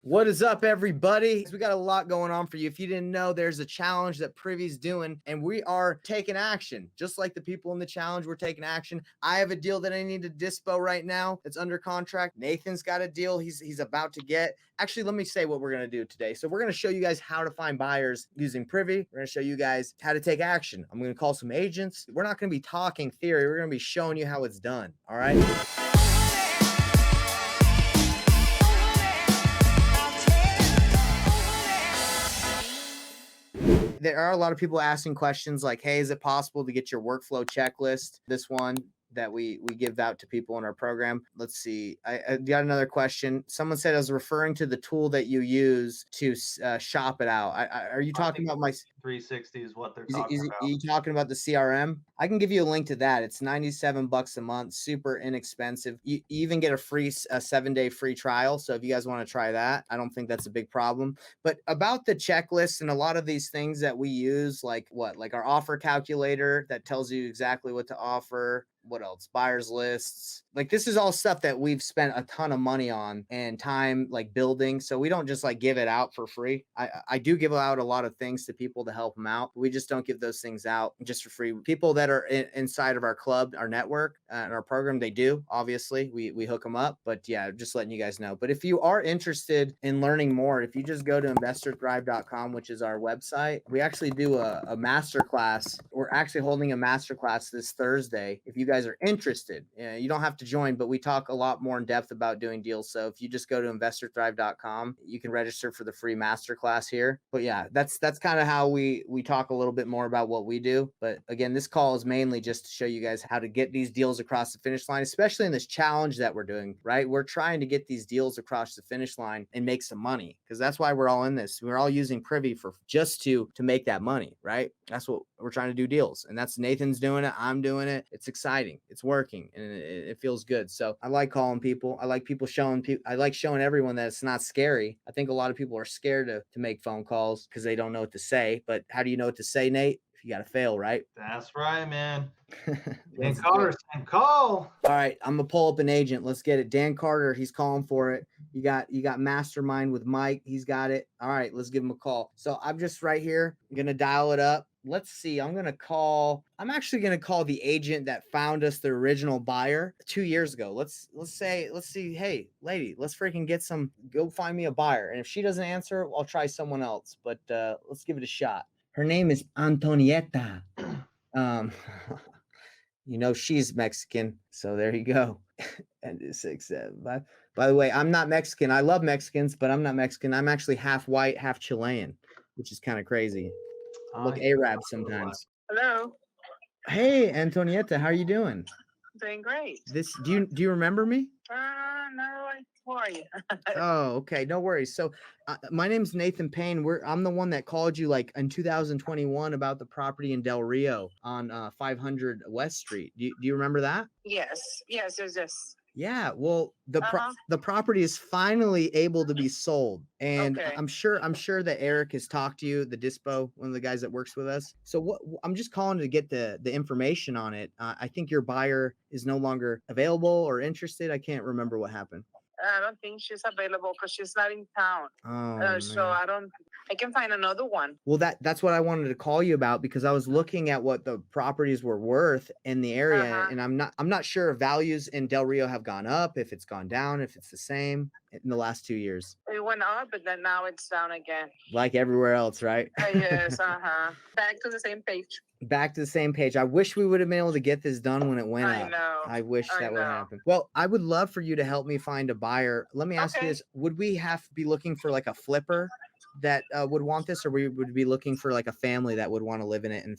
What is up, everybody? We got a lot going on for you. If you didn't know, there's a challenge that Privy's doing, and we are taking action. Just like the people in the challenge, we're taking action. I have a deal that I need to dispo right now. It's under contract. Nathan's got a deal he's about to get. Actually, let me say what we're going to do today. So we're going to show you guys how to find buyers using Privy. We're going to show you guys how to take action. I'm going to call some agents. We're not going to be talking theory. We're going to be showing you how it's done. All right. There are a lot of people asking questions like, hey, is it possible to get your workflow checklist? This one that we give out to people in our program. Let's see. I got another question. Someone said I was referring to the tool that you use to shop it out. Are you talking about my 360 is what they're talking about. Are you talking about the CRM? I can give you a link to that. It's $97 a month, super inexpensive. You even get a free 7-day free trial. So if you guys want to try that, I don't think that's a big problem. But about the checklist and a lot of these things that we use, like our offer calculator that tells you exactly what to offer. What else? Buyers lists. Like this is all stuff that we've spent a ton of money on and time like building. So we don't just like give it out for free. I do give out a lot of things to people to help them out. We just don't give those things out just for free. People that are inside of our club, our network, and our program, they do. Obviously, we hook them up. But yeah, just letting you guys know. But if you are interested in learning more, if you just go to investorthrive.com, which is our website, we actually do a masterclass. We're actually holding a masterclass this Thursday. If you guys are interested, you don't have to join, but we talk a lot more in depth about doing deals. So if you just go to investorthrive.com, you can register for the free masterclass here. But yeah, that's kind of how we talk a little bit more about what we do. But again, this call is mainly just to show you guys how to get these deals across the finish line, especially in this challenge that we're doing, right? We're trying to get these deals across the finish line and make some money, because that's why we're all in this. We're all using Privy for just to make that money, right? That's what we're trying to do, deals. And that's Nathan's doing it. I'm doing it. It's exciting. It's working, and it feels good. So I like calling people. I like people showing people. I like showing everyone that it's not scary. I think a lot of people are scared to make phone calls because they don't know what to say. But how do you know what to say, Nate? If you got to fail, right? That's right, man. Dan Carter, same call. All right, I'm gonna pull up an agent. Let's get it. Dan Carter, he's calling for it. You got Mastermind with Mike. He's got it. All right, let's give him a call. So I'm just right here. I'm gonna dial it up. Let's see. I'm actually gonna call the agent that found us the original buyer 2 years ago. Let's see. Hey, lady, let's freaking go find me a buyer. And if she doesn't answer, I'll try someone else. But let's give it a shot. Her name is Antonietta. She's Mexican. So there you go. And 6-7. By the way, I'm not Mexican. I love Mexicans, but I'm not Mexican. I'm actually half white, half Chilean, which is kind of crazy. Look Arab sometimes. Hello. Hey, Antonietta, how are you doing? Doing great. Do you remember me? No, who are you? Oh, okay, no worries. So, my name's Nathan Payne. I'm the one that called you like in 2021 about the property in Del Rio on 500 West Street. Do you remember that? Yes. Yeah, well, the property is finally able to be sold, and Okay. I'm sure that Eric has talked to you, the dispo, one of the guys that works with us. So I'm just calling to get the information on it. I think your buyer is no longer available or interested. I can't remember what happened. I don't think she's available because she's not in town. Oh, so I can find another one. Well, that's what I wanted to call you about, because I was looking at what the properties were worth in the area, and I'm not sure if values in Del Rio have gone up, if it's gone down, if it's the same in the last 2 years. It went up, but then now it's down again. Like everywhere else, right? Yes. Back to the same page. Back to the same page. I wish we would have been able to get this done when it went up. I know. I wish that would happen. Well, I would love for you to help me find a buyer. Let me ask you this. Would we have to be looking for like a flipper that would want this, or we would be looking for like a family that would want to live in it and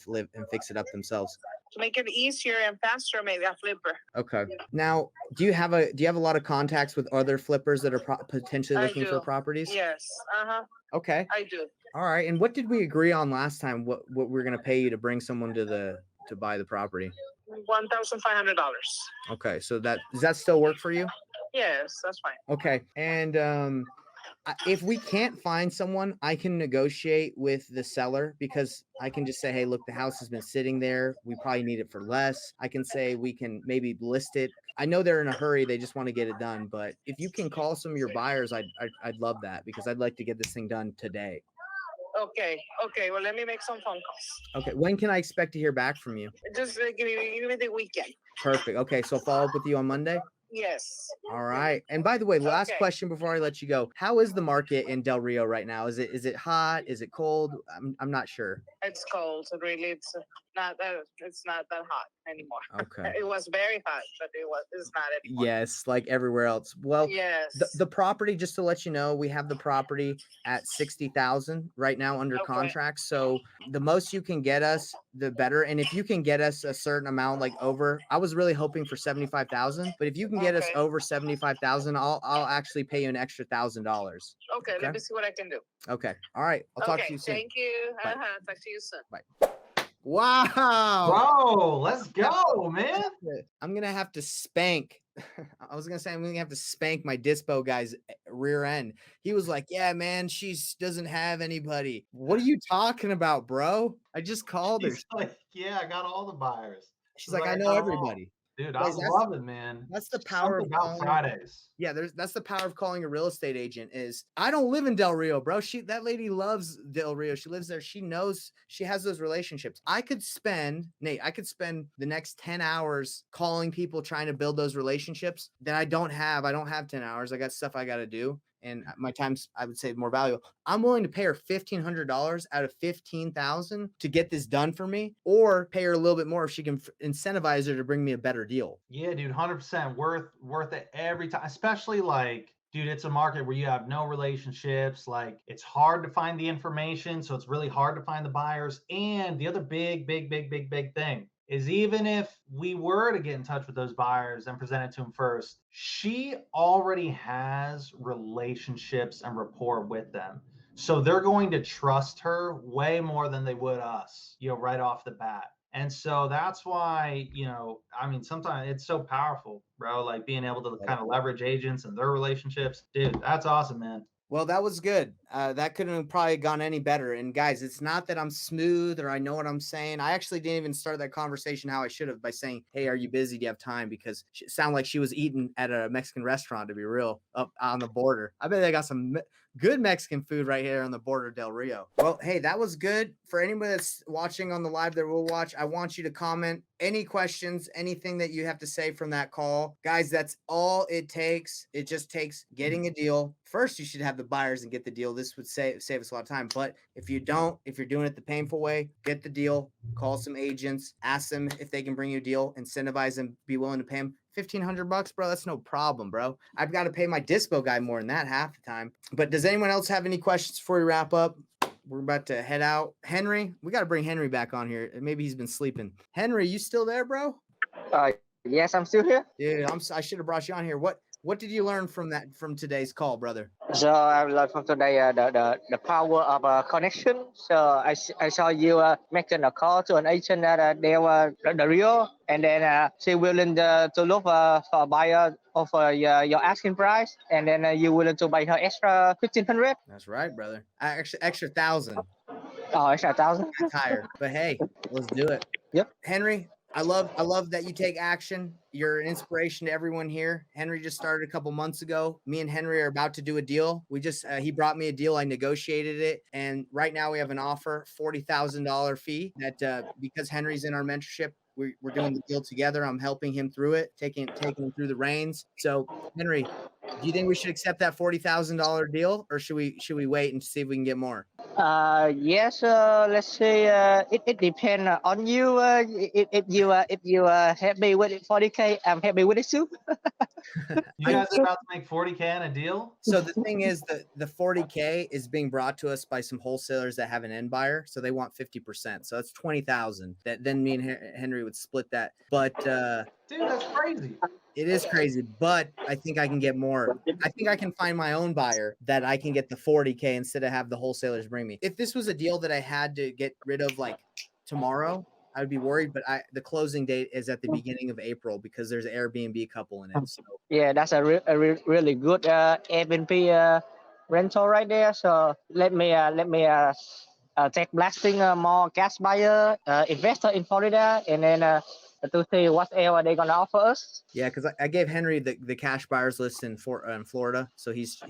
fix it up themselves? To make it easier and faster, maybe a flipper. Okay. Now, do you have a lot of contacts with other flippers that are potentially looking for properties? Yes. Okay. I do. All right. And what did we agree on last time? What we're gonna pay you to bring someone to buy the property? $1,500. Okay. So does that still work for you? Yes, that's fine. Okay. And if we can't find someone, I can negotiate with the seller, because I can just say, hey, look, the house has been sitting there. We probably need it for less. I can say we can maybe list it I know they're in a hurry. They just want to get it done. But if you can call some of your buyers, I'd love that because I'd like to get this thing done today. Okay. Okay. Well, let me make some phone calls. Okay. When can I expect to hear back from you? Just give me the weekend. Perfect. Okay. So I'll follow up with you on Monday. Yes. All right. And by the way, last Okay. question before I let you go. How is the market in Del Rio right now? Is it hot? Is it cold? I'm not sure. It's cold. So really, it's not that hot anymore. Okay. It was very hot, but it's not anymore. Yes, like everywhere else. Well, Yes. the property, just to let you know, we have the property at 60,000 right now under Okay. contract. So the most you can get us, the better. And if you can get us a certain amount, like over, I was really hoping for 75,000, but if you can get us Okay. over 75,000, I'll actually pay you an extra $1,000. Okay. Let me see what I can do. Okay. All right. I'll talk to you soon. Thank you. Bye. Talk to you soon. Bye. Wow. Bro, let's go, man. I'm gonna have to spank. I was gonna say I'm gonna have to spank my dispo guy's rear end. He was like, "Yeah, man, she doesn't have anybody." What are you talking about, bro? I just called her. He's like, yeah, I got all the buyers. She's like, "I know got 'em all." everybody." Dude, Guys, I love it, man. That's the power Something of about calling. Fridays. Yeah, that's the power of calling a real estate agent. Is I don't live in Del Rio, bro. That lady loves Del Rio. She lives there. She knows, she has those relationships. I could spend the next 10 hours calling people trying to build those relationships that I don't have. I don't have 10 hours. I got stuff I got to do. And my time's, I would say, more valuable. I'm willing to pay her $1,500 out of 15,000 to get this done for me, or pay her a little bit more if she can incentivize her to bring me a better deal. Yeah, dude, 100% worth it every time. Especially like, dude, it's a market where you have no relationships. Like, it's hard to find the information, so it's really hard to find the buyers. And the other big thing is, even if we were to get in touch with those buyers and present it to them first, she already has relationships and rapport with them. So they're going to trust her way more than they would us, right off the bat. And so that's why, I mean, sometimes it's so powerful, bro, like being able to kind of leverage agents and their relationships. Dude, that's awesome, man. Well, that was good. That couldn't have probably gone any better. And guys, it's not that I'm smooth or I know what I'm saying. I actually didn't even start that conversation how I should have, by saying, "Hey, are you busy? Do you have time?" Because it sounded like she was eating at a Mexican restaurant, to be real, up on the border. I bet they got some good Mexican food right here on the border of Del Rio. Well, hey, that was good. For anybody that's watching on the live that will watch, I want you to comment any questions, anything that you have to say from that call. Guys, that's all it takes. It just takes getting a deal. First, you should have the buyers and get the deal. This would save us a lot of time. But if you don't, if you're doing it the painful way, get the deal, call some agents, ask them if they can bring you a deal, incentivize them, be willing to pay them $1,500, bro. That's no problem, bro. I've got to pay my dispo guy more than that half the time. But does anyone else have any questions before we wrap up? We're about to head out. Henry, we got to bring Henry back on here. Maybe he's been sleeping. Henry, you still there, bro? Yes, I'm still here. Dude, I should have brought you on here. What did you learn from today's call, brother? So I learned from today the power of connection. So I saw you making a call to an agent that they were the real, and then she willing to look for a buyer of your asking price, and then you willing to buy her extra 1,500. That's right, brother. Extra 1,000. Oh, extra 1,000. Tired, but hey, let's do it. Yep. Henry, I love that you take action. You're an inspiration to everyone here. Henry just started a couple months ago. Me and Henry are about to do a deal. We just he brought me a deal. I negotiated it, and right now we have an offer, $40,000 fee. That because Henry's in our mentorship, we're doing the deal together. I'm helping him through it, taking him through the reins. So Henry, do you think we should accept that $40,000 deal, or should we wait and see if we can get more? Yes. Let's say it depends on you. If you happy with it 40K, I'm happy with it too. You guys are about to make 40K on a deal? So the thing is, the 40K is being brought to us by some wholesalers that have an end buyer, so they want 50%. So that's 20,000. That then me and Henry would split that. But dude, that's crazy. It is crazy, but I think I can get more. I think I can find my own buyer that I can get the 40K instead of have the wholesalers bring me. If this was a deal that I had to get rid of like tomorrow, I would be worried. But the closing date is at the beginning of April because there's an Airbnb couple in it. So. Yeah, that's a really good Airbnb rental right there. So let me take blasting more cash buyer investor in Florida, and then to see whatever they're gonna offer us. Yeah, because I gave Henry the cash buyers list in Florida, so he's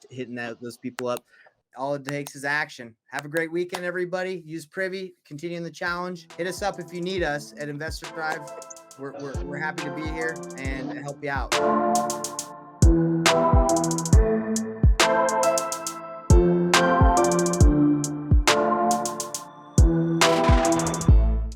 hitting those people up. All it takes is action. Have a great weekend, everybody. Use Privy, continuing the challenge. Hit us up if you need us at Investor Thrive. We're happy to be here and help you out.